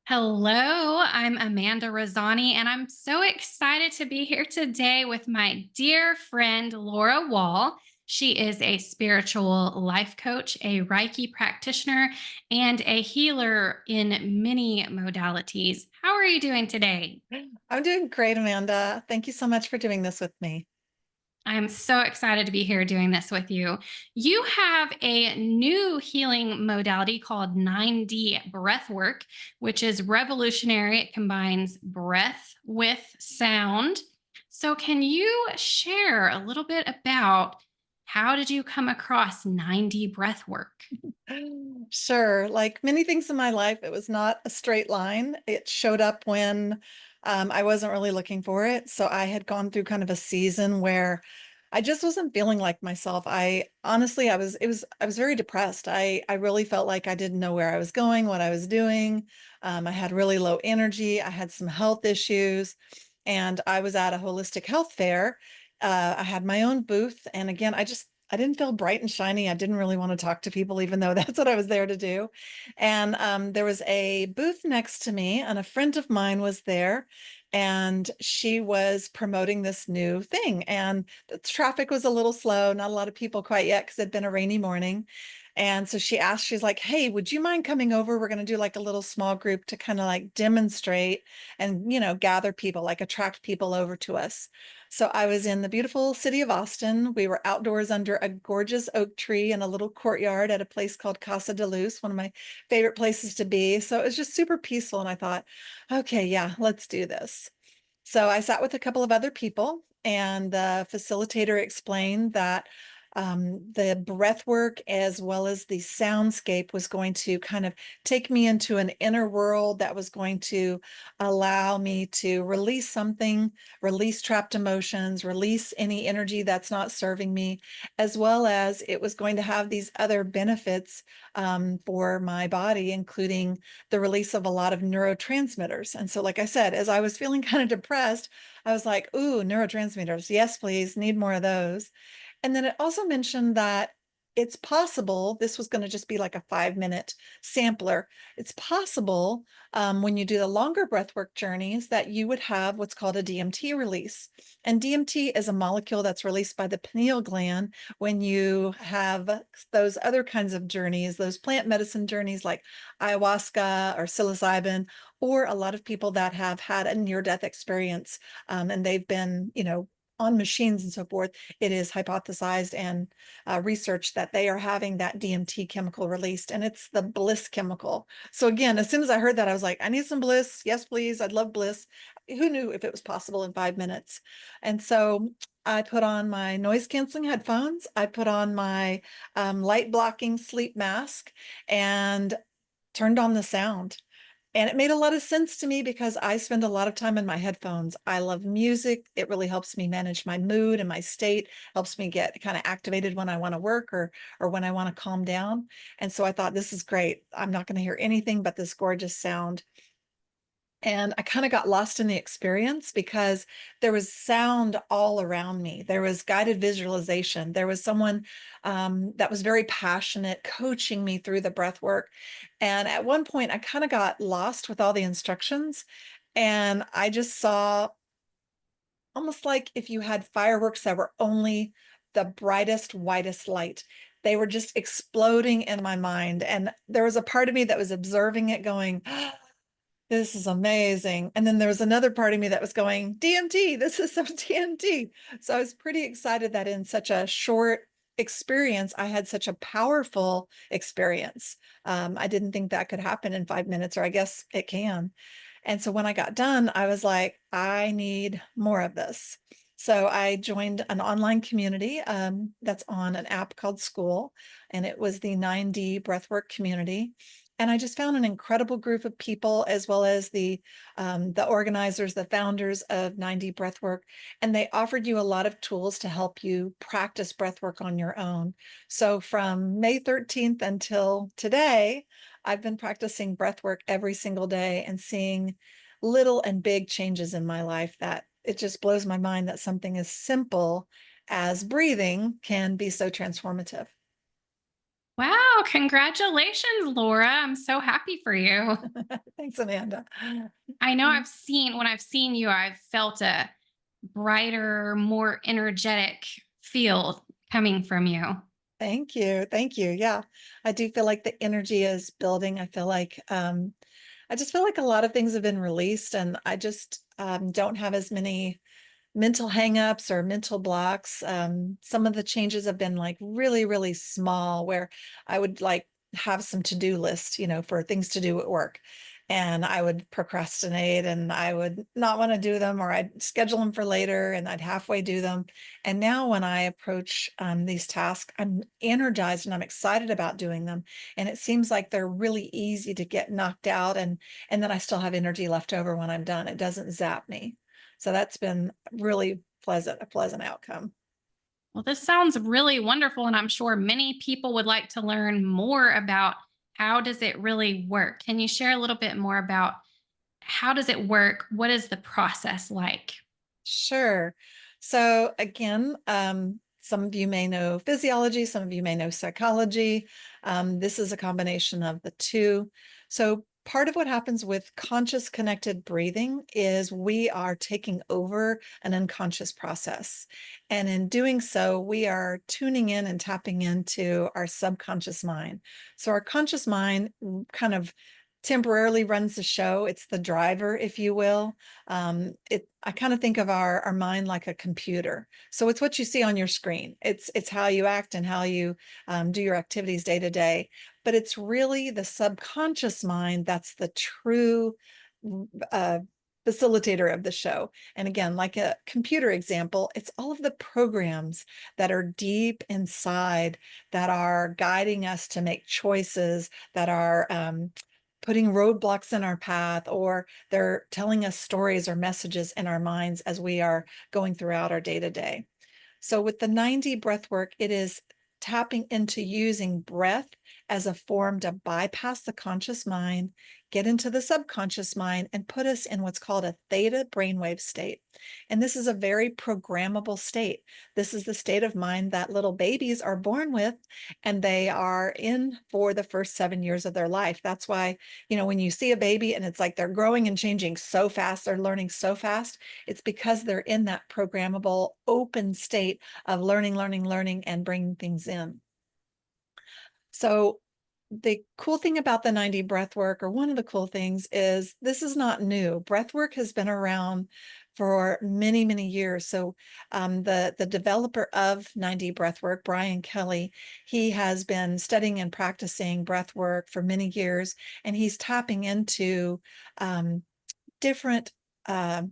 Hello, I'm Amanda Razani, and I'm so excited to be here today with my dear friend Laura Wall. She is a spiritual life coach, a Reiki practitioner, and a healer in many modalities. How are you doing today? I'm doing great, Amanda. Thank you so much for doing this with me. I'm so excited to be here doing this with you. You have a new healing modality called 9D Breathwork, which is revolutionary. It combines breath with sound. So, can you share a little bit about how did you come across 9D Breathwork? Sure. Like many things in my life, it was not a straight line. It showed up when I wasn't really looking for it. So I had gone through kind of a season where I just wasn't feeling like myself. I honestly, I was very depressed. I really felt like I didn't know where I was going, what I was doing. I had really low energy. I had some health issues, and I was at a holistic health fair. I had my own booth, and again, I didn't feel bright and shiny. I didn't really want to talk to people, even though that's what I was there to do. And there was a booth next to me, and a friend of mine was there, and she was promoting this new thing. And the traffic was a little slow, not a lot of people quite yet because it'd been a rainy morning. And so she asked, she's like, "Hey, would you mind coming over? We're going to do like a little small group to kind of like demonstrate and, gather people, like attract people over to us." So I was in the beautiful city of Austin. We were outdoors under a gorgeous oak tree in a little courtyard at a place called Casa de Luz, one of my favorite places to be. So it was just super peaceful. And I thought, okay, yeah, let's do this. So I sat with a couple of other people, and the facilitator explained that the breath work as well as the soundscape was going to kind of take me into an inner world that was going to allow me to release something, release trapped emotions, release any energy that's not serving me, as well as it was going to have these other benefits for my body, including the release of a lot of neurotransmitters. And so, like I said, as I was feeling kind of depressed, I was like, ooh, neurotransmitters. Yes, please. Need more of those. And then it also mentioned that it's possible, this was going to just be like a 5-minute sampler. It's possible when you do the longer breathwork journeys that you would have what's called a DMT release. And DMT is a molecule that's released by the pineal gland when you have those other kinds of journeys, those plant medicine journeys like ayahuasca or psilocybin, or a lot of people that have had a near-death experience, and they've been, on machines and so forth. It is hypothesized and researched that they are having that DMT chemical released, and it's the bliss chemical. So again, as soon as I heard that, I was like, I need some bliss. Yes, please. I'd love bliss. Who knew if it was possible in 5 minutes? And so I put on my noise canceling headphones. I put on my light blocking sleep mask and turned on the sound. And it made a lot of sense to me because I spend a lot of time in my headphones. I love music. It really helps me manage my mood and my state, helps me get kind of activated when I want to work or when I want to calm down. And so I thought, this is great. I'm not going to hear anything but this gorgeous sound. And I kind of got lost in the experience because there was sound all around me. There was guided visualization. There was someone that was very passionate coaching me through the breath work. And at one point, I kind of got lost with all the instructions. And I just saw almost like if you had fireworks that were only the brightest, whitest light. They were just exploding in my mind. And there was a part of me that was observing it going, this is amazing. And then there was another part of me that was going, DMT, this is some DMT. So I was pretty excited that in such a short experience, I had such a powerful experience. I didn't think that could happen in 5 minutes, or I guess it can. And so when I got done, I was like, I need more of this. So I joined an online community that's on an app called School, and it was the 9D Breathwork community. And I just found an incredible group of people, as well as the organizers, the founders of 9D Breathwork, and they offered you a lot of tools to help you practice breathwork on your own. So from May 13th until today, I've been practicing breathwork every single day and seeing little and big changes in my life that it just blows my mind that something as simple as breathing can be so transformative. Wow, Oh, congratulations, Laura. I'm so happy for you. Thanks, Amanda. I know Mm. when I've seen you, I've felt a brighter, more energetic feel coming from you. Thank you. Thank you. Yeah. I do feel like the energy is building. I just feel like a lot of things have been released and I just don't have as many mental hangups or mental blocks. Some of the changes have been like really, really small, where I would like have some to-do lists, for things to do at work. And I would procrastinate and I would not want to do them, or I'd schedule them for later and I'd halfway do them. And now when I approach these tasks, I'm energized and I'm excited about doing them. And it seems like they're really easy to get knocked out. And then I still have energy left over when I'm done. It doesn't zap me. So that's been really pleasant, a pleasant outcome. Well, this sounds really wonderful, and I'm sure many people would like to learn more about how does it really work. Can you share a little bit more about how does it work? What is the process like? Sure. So again, some of you may know physiology, some of you may know psychology. This is a combination of the two. So part of what happens with conscious connected breathing is we are taking over an unconscious process. And in doing so, we are tuning in and tapping into our subconscious mind. So our conscious mind kind of temporarily runs the show. It's the driver, if you will. I kind of think of our mind like a computer. So it's what you see on your screen. It's how you act and how you do your activities day to day. But it's really the subconscious mind that's the true uh, facilitator of the show. And again, like a computer example, it's all of the programs that are deep inside that are guiding us to make choices, that are putting roadblocks in our path, or they're telling us stories or messages in our minds as we are going throughout our day to day. So with the 90 breath work, it is tapping into using breath as a form to bypass the conscious mind, get into the subconscious mind, and put us in what's called a theta brainwave state. And this is a very programmable state. This is the state of mind that little babies are born with, and they are in for the first 7 years of their life. That's why, when you see a baby and it's like they're growing and changing so fast, they're learning so fast, it's because they're in that programmable open state of learning, learning, learning, and bringing things in. So the cool thing about the 90 breath work, or one of the cool things, is this is not new. Breath work has been around for many, many years. So the developer of 90 breath work, Brian Kelly, he has been studying and practicing breath work for many years, and he's tapping into different uh,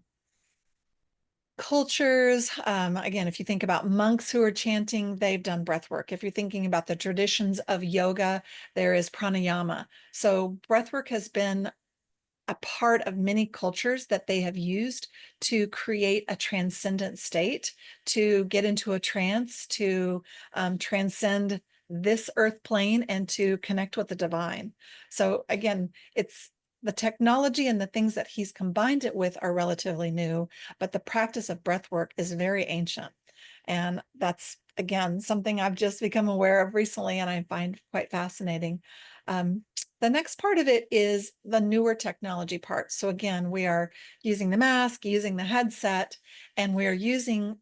cultures. Again, if you think about monks who are chanting, they've done breath work. If you're thinking about the traditions of yoga, there is pranayama. So breath work has been a part of many cultures that they have used to create a transcendent state, to get into a trance, to transcend this earth plane and to connect with the divine. So again, it's the technology and the things that he's combined it with are relatively new, but the practice of breath work is very ancient. And that's, again, something I've just become aware of recently and I find quite fascinating. Um, the next part of it is the newer technology part. So again, we are using the mask, using the headset, and we are using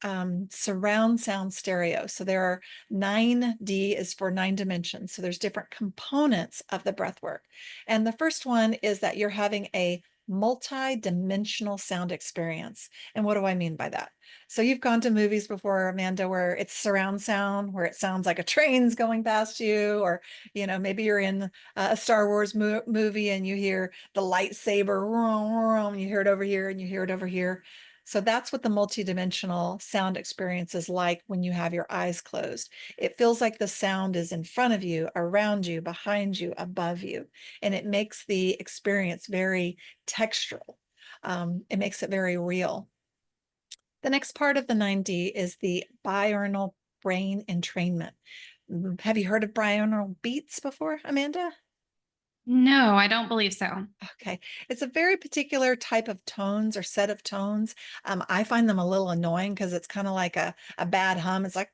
surround sound stereo. So there are 9D is for 9 dimensions. So there's different components of the breath work. And the first one is that you're having a multi-dimensional sound experience. And what do I mean by that? So you've gone to movies before, Amanda, where it's surround sound, where it sounds like a train's going past you, or maybe you're in a Star Wars movie and you hear the lightsaber, and you hear it over here and you hear it over here. So that's what the multidimensional sound experience is like when you have your eyes closed. It feels like the sound is in front of you, around you, behind you, above you, and it makes the experience very textural. It makes it very real. The next part of the 9D is the binaural brain entrainment. Have you heard of binaural beats before, Amanda? No, I don't believe so. Okay. It's a very particular type of tones or set of tones. I find them a little annoying because it's kind of like a bad hum. It's like,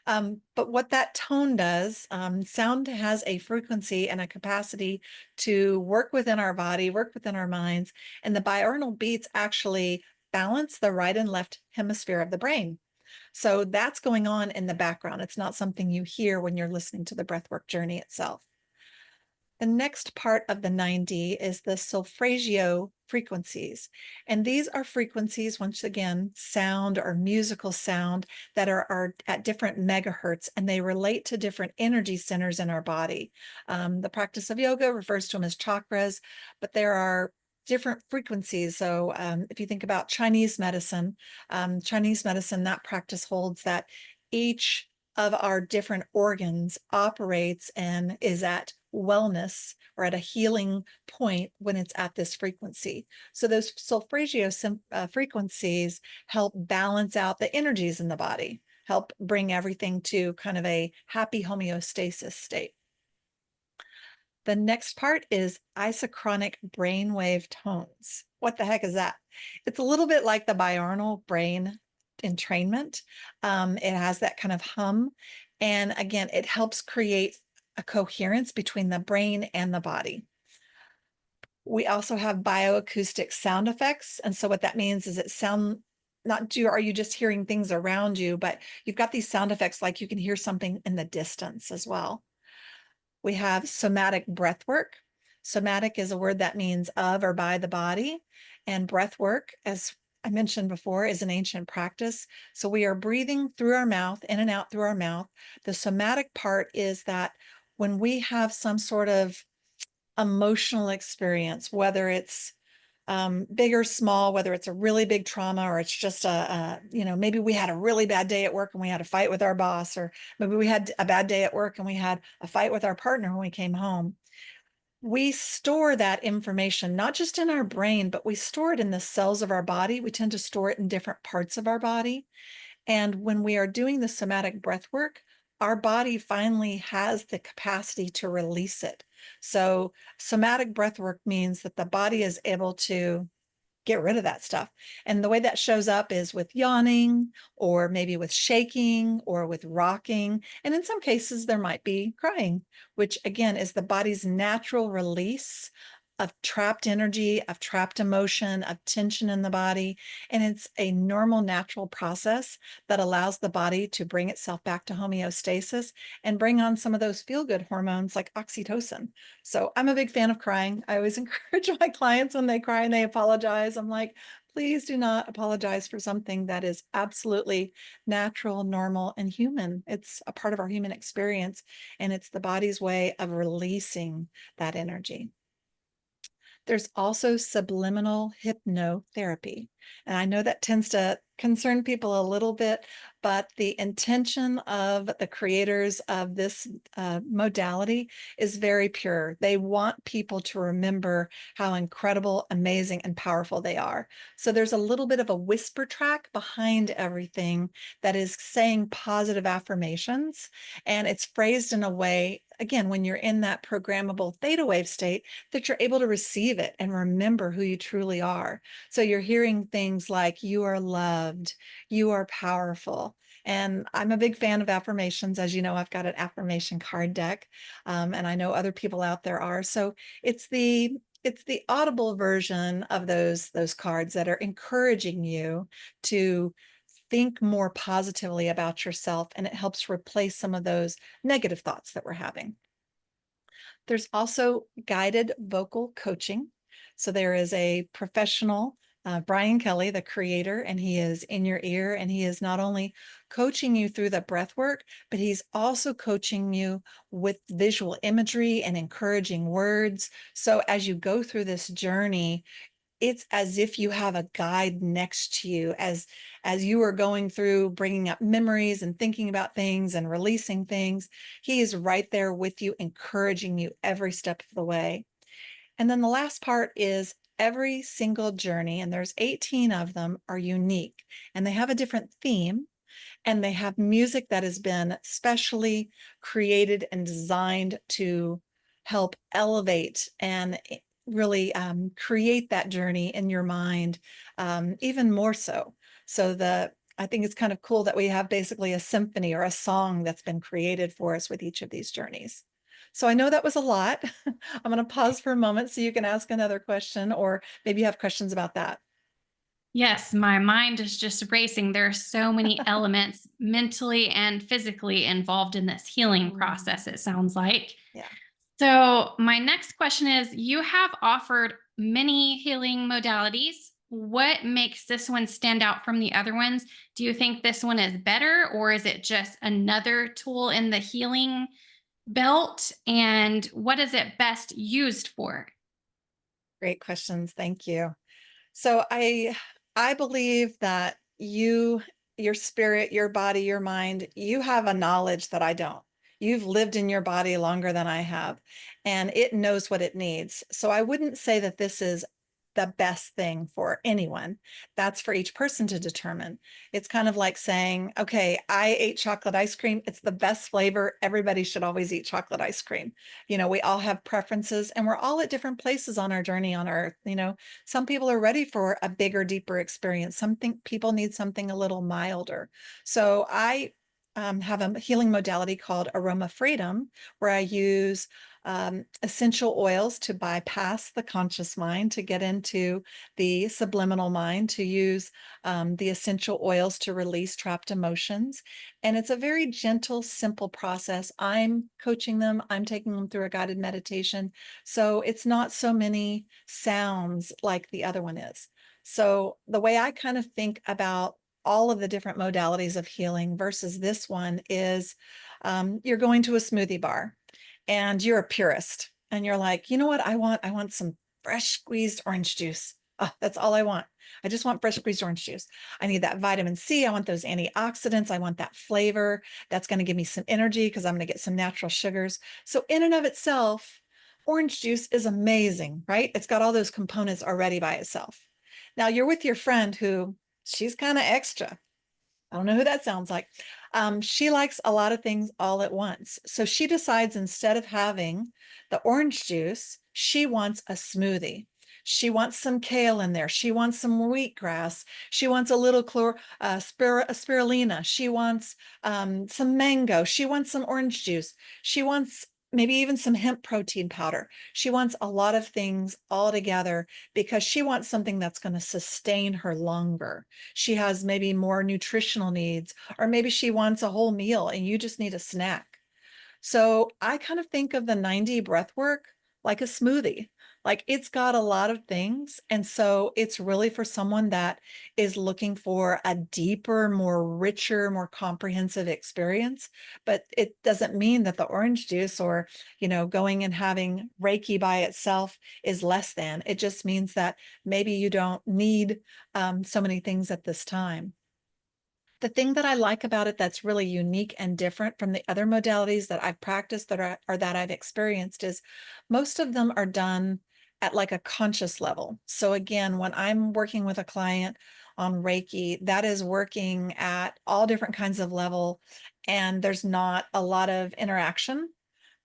But what that tone does, sound has a frequency and a capacity to work within our body, work within our minds, and the binaural beats actually balance the right and left hemisphere of the brain. So that's going on in the background. It's not something you hear when you're listening to the breathwork journey itself. The next part of the 9D is the solfeggio frequencies. And these are frequencies, once again, sound or musical sound that are at different megahertz, and they relate to different energy centers in our body. The practice of yoga refers to them as chakras, but there are different frequencies. So if you think about Chinese medicine, that practice holds that each of our different organs operates and is at wellness or at a healing point when it's at this frequency. So those solfeggio frequencies help balance out the energies in the body, help bring everything to kind of a happy homeostasis state. The next part is isochronic brainwave tones. What the heck is that? It's a little bit like the binaural brain entrainment. It has that kind of hum. And again, it helps create a coherence between the brain and the body. We also have bioacoustic sound effects. And so what that means is it sound not do are you just hearing things around you, but you've got these sound effects like you can hear something in the distance as well. We have somatic breath work. Somatic is a word that means of or by the body. And breath work, as I mentioned before, is an ancient practice. So we are breathing through our mouth, in and out through our mouth. The somatic part is that when we have some sort of emotional experience, whether it's big or small, whether it's a really big trauma or it's just maybe we had a really bad day at work and we had a fight with our boss, or maybe we had a bad day at work and we had a fight with our partner when we came home. We store that information, not just in our brain, but we store it in the cells of our body. We tend to store it in different parts of our body. And when we are doing the somatic breath work, our body finally has the capacity to release it. So somatic breath work means that the body is able to get rid of that stuff. And the way that shows up is with yawning, or maybe with shaking, or with rocking. And in some cases, there might be crying, which again is the body's natural release of trapped energy, of trapped emotion, of tension in the body. And it's a normal, natural process that allows the body to bring itself back to homeostasis and bring on some of those feel-good hormones like oxytocin. So I'm a big fan of crying. I always encourage my clients when they cry and they apologize. I'm like, please do not apologize for something that is absolutely natural, normal, and human. It's a part of our human experience, and it's the body's way of releasing that energy. There's also subliminal hypnotherapy. And I know that tends to concern people a little bit, but the intention of the creators of this modality is very pure. They want people to remember how incredible, amazing, and powerful they are. So there's a little bit of a whisper track behind everything that is saying positive affirmations. And it's phrased in a way, again, when you're in that programmable theta wave state, that you're able to receive it and remember who you truly are. So you're hearing things like, you are loved, you are powerful. And I'm a big fan of affirmations. As you know, I've got an affirmation card deck, and I know other people out there are. So it's the audible version of those cards that are encouraging you to think more positively about yourself, and it helps replace some of those negative thoughts that we're having. There's also guided vocal coaching. So there is a professional, Brian Kelly, the creator, and he is in your ear, and he is not only coaching you through the breath work, but he's also coaching you with visual imagery and encouraging words. So as you go through this journey, it's as if you have a guide next to you as you are going through bringing up memories and thinking about things and releasing things. He is right there with you, encouraging you every step of the way. And then the last part is every single journey, and there's 18 of them, are unique, and they have a different theme, and they have music that has been specially created and designed to help elevate and really create that journey in your mind, even more so. So I think it's kind of cool that we have basically a symphony or a song that's been created for us with each of these journeys. So I know that was a lot. I'm going to pause for a moment so you can ask another question, or maybe you have questions about that. Yes, my mind is just racing. There are so many elements mentally and physically involved in this healing process, Mm, it sounds like. yeah, So, my next question is, you have offered many healing modalities. What makes this one stand out from the other ones? Do you think this one is better, or is it just another tool in the healing belt? And what is it best used for? great questions. Thank you. So I believe that your spirit, your body, your mind, you have a knowledge that I don't. You've lived in your body longer than I have, and it knows what it needs. So I wouldn't say that this is the best thing for anyone. That's for each person to determine. It's kind of like saying, okay, I ate chocolate ice cream. It's the best flavor. Everybody should always eat chocolate ice cream. We all have preferences, and we're all at different places on our journey on earth. Some people are ready for a bigger, deeper experience. People need something a little milder. So I have a healing modality called Aroma Freedom, where I use essential oils to bypass the conscious mind, to get into the subliminal mind, to use the essential oils to release trapped emotions. And it's a very gentle, simple process. I'm coaching them, I'm taking them through a guided meditation. So it's not so many sounds like the other one is. So the way I kind of think about all of the different modalities of healing versus this one is you're going to a smoothie bar and you're a purist and you're like, you know what I want some fresh squeezed orange juice. Oh, that's all I want. I just want fresh squeezed orange juice. I need that vitamin C. I want those antioxidants. I want that flavor. That's going to give me some energy because I'm going to get some natural sugars. So in and of itself, orange juice is amazing, right? It's got all those components already by itself. Now you're with your friend who she's kind of extra. I don't know who that sounds like. She likes a lot of things all at once. So she decides instead of having the orange juice, she wants a smoothie. She wants some kale in there. She wants some wheatgrass. She wants a little spirulina. She wants some mango. She wants some orange juice. She wants maybe even some hemp protein powder. She wants a lot of things all together because she wants something that's going to sustain her longer. She has maybe more nutritional needs, or maybe she wants a whole meal and you just need a snack. So I kind of think of the 90 breath work like a smoothie. Like it's got a lot of things. And so it's really for someone that is looking for a deeper, more richer, more comprehensive experience. But it doesn't mean that the orange juice or, going and having Reiki by itself is less than. It just means that maybe you don't need so many things at this time. The thing that I like about it that's really unique and different from the other modalities that I've practiced or that I've experienced is most of them are done at like a conscious level. So again, when I'm working with a client on Reiki, that is working at all different kinds of level, and there's not a lot of interaction.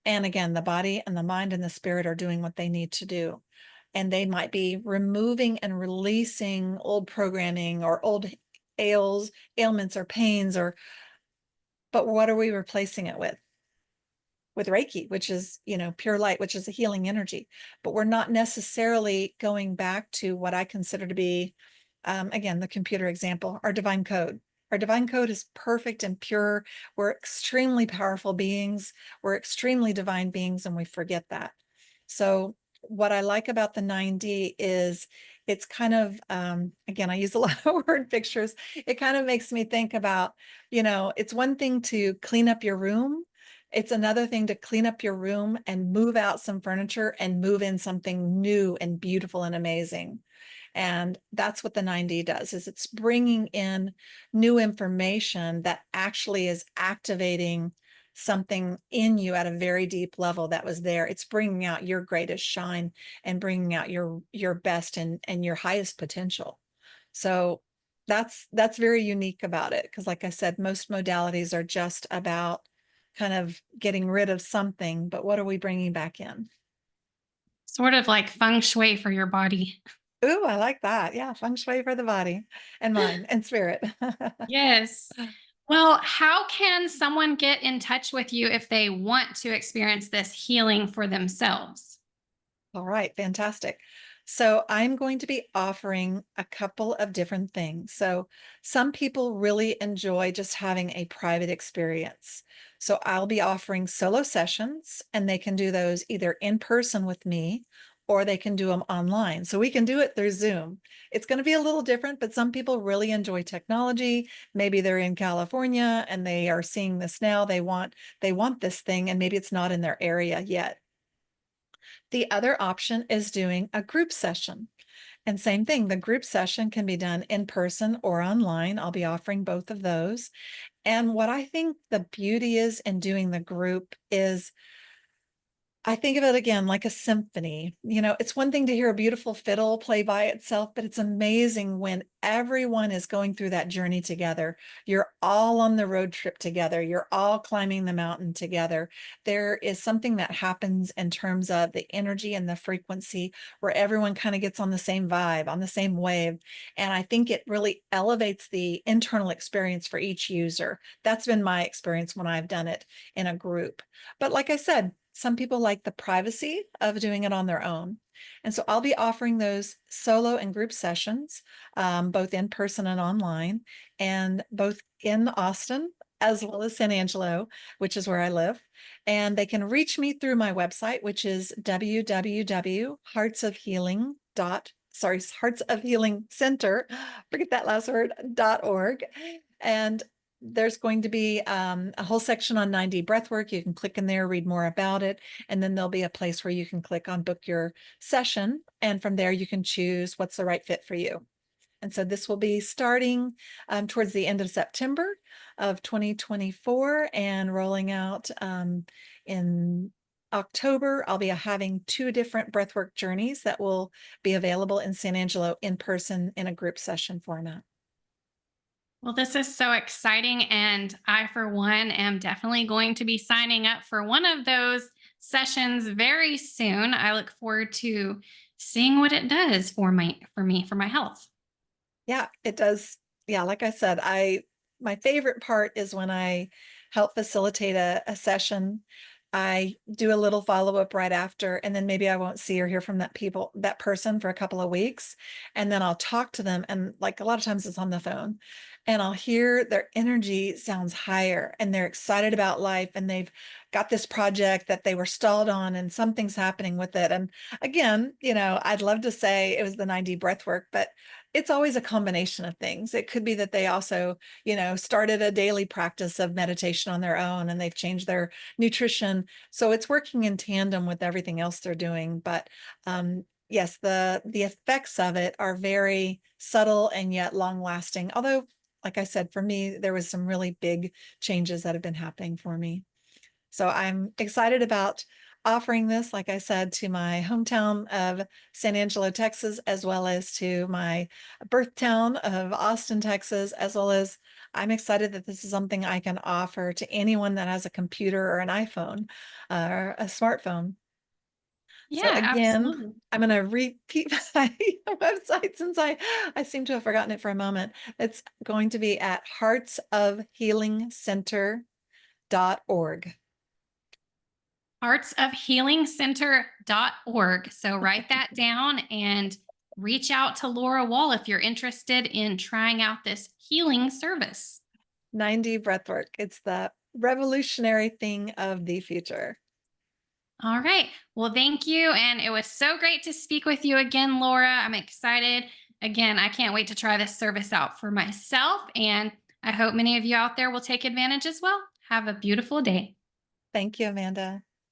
And again, the body and the mind and the spirit are doing what they need to do. And they might be removing and releasing old programming or old ailments or pains, but what are we replacing it with? With Reiki, which is, pure light, which is a healing energy. But we're not necessarily going back to what I consider to be, again, the computer example, our divine code. Our divine code is perfect and pure. We're extremely powerful beings. We're extremely divine beings, and we forget that. So what I like about the 9D is it's kind of, again, I use a lot of word pictures. It kind of makes me think about, it's one thing to clean up your room. It's another thing to clean up your room and move out some furniture and move in something new and beautiful and amazing. And that's what the 9D does, is it's bringing in new information that actually is activating something in you at a very deep level that was there. It's bringing out your greatest shine and bringing out your best and your highest potential. So that's very unique about it, because like I said, most modalities are just about kind of getting rid of something, but what are we bringing back in? Sort of like feng shui for your body. Ooh, I like that. Yeah, feng shui for the body and mind and spirit. Yes. Well, how can someone get in touch with you if they want to experience this healing for themselves? All right, fantastic. So I'm going to be offering a couple of different things. So some people really enjoy just having a private experience. So I'll be offering solo sessions, and they can do those either in person with me or they can do them online. So we can do it through Zoom. It's going to be a little different, but some people really enjoy technology. Maybe they're in California and they are seeing this now. They want this thing, and maybe it's not in their area yet. The other option is doing a group session. And same thing, the group session can be done in person or online. I'll be offering both of those. And what I think the beauty is in doing the group is I think of it again like a symphony. It's one thing to hear a beautiful fiddle play by itself, but it's amazing when everyone is going through that journey together. You're all on the road trip together. You're all climbing the mountain together. There is something that happens in terms of the energy and the frequency where everyone kind of gets on the same vibe, on the same wave. And I think it really elevates the internal experience for each user. That's been my experience when I've done it in a group. But like I said, some people like the privacy of doing it on their own. And so I'll be offering those solo and group sessions, both in person and online, and both in Austin as well as San Angelo, which is where I live. And they can reach me through my website, which is www.heartsofhealing dot sorry, Hearts of Healing Center, forget that last word, .org. And there's going to be a whole section on 9D breathwork. You can click in there, read more about it, and then there'll be a place where you can click on book your session. And from there, you can choose what's the right fit for you. And so this will be starting towards the end of September of 2024 and rolling out in October. I'll be having two different breathwork journeys that will be available in San Angelo in person in a group session format. Well, this is so exciting. And I, for one, am definitely going to be signing up for one of those sessions very soon. I look forward to seeing what it does for my health. Yeah, it does. Yeah, like I said, my favorite part is when I help facilitate a session. I do a little follow-up right after, and then maybe I won't see or hear from that person for a couple of weeks. And then I'll talk to them. And like a lot of times it's on the phone. And I'll hear their energy sounds higher and they're excited about life and they've got this project that they were stalled on and something's happening with it. And again, I'd love to say it was the 90 breath work, but it's always a combination of things. It could be that they also, started a daily practice of meditation on their own and they've changed their nutrition. So it's working in tandem with everything else they're doing. But yes, the effects of it are very subtle and yet long lasting. Although, like I said, for me, there was some really big changes that have been happening for me. So I'm excited about offering this, like I said, to my hometown of San Angelo, Texas, as well as to my birth town of Austin, Texas, as well as I'm excited that this is something I can offer to anyone that has a computer or an iPhone or a smartphone. So Yeah, again, absolutely. I'm going to repeat my website since I seem to have forgotten it for a moment. It's going to be at heartsofhealingcenter.org. Heartsofhealingcenter.org. So write that down and reach out to Laura Wall if you're interested in trying out this healing service. 90 breathwork. It's the revolutionary thing of the future. All right. Well, thank you. And it was so great to speak with you again, Laura. I'm excited. Again, I can't wait to try this service out for myself. And I hope many of you out there will take advantage as well. Have a beautiful day. Thank you, Amanda.